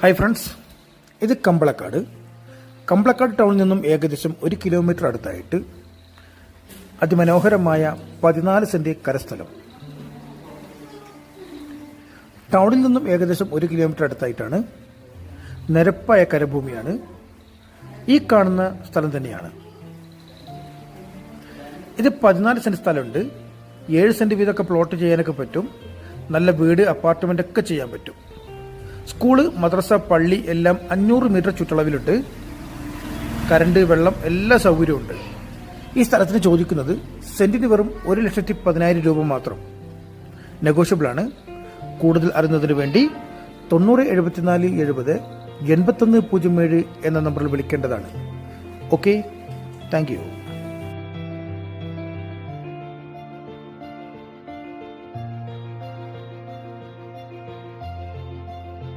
Hi friends, ഇത് കമ്പളക്കാട് ടൗണിൽ നിന്നും ഏകദേശം 1 കിലോമീറ്റർ അടുത്തായിട്ട് അതിമനോഹരമായ 14 സെന്റ് കരസ്ഥലം. ടൗണിൽ നിന്നും ഏകദേശം 1 കിലോമീറ്റർ അടുത്തായിട്ടാണ്. നിരപ്പായ കരഭൂമിയാണ്. ഈ കാണുന്ന സ്ഥലം തന്നെയാണ്. ഇത് 14 സെന്റ് സ്ഥലമുണ്ട്. 7 സെന്റ് വീതമൊക്കെ പ്ലോട്ട് ചെയ്യാനൊക്കെ പറ്റും. നല്ല വീട്, അപ്പാർട്ട്മെന്റ് ഒക്കെ ചെയ്യാൻ പറ്റും. സ്കൂള്, മദ്രസ, പള്ളി എല്ലാം 500 മീറ്റർ ചുറ്റളവിലുണ്ട്. കറണ്ട്, വെള്ളം, എല്ലാ സൗകര്യവും ഉണ്ട്. ഈ സ്ഥലത്തിന് ചോദിക്കുന്നത് സെന്റിന് വെറും 1,10,000 രൂപ മാത്രം. നെഗോഷ്യബിൾ ആണ്. കൂടുതൽ അറിയുന്നതിന് വേണ്ടി 907470 8107 എന്ന നമ്പറിൽ വിളിക്കേണ്ടതാണ്. Okay, thank you.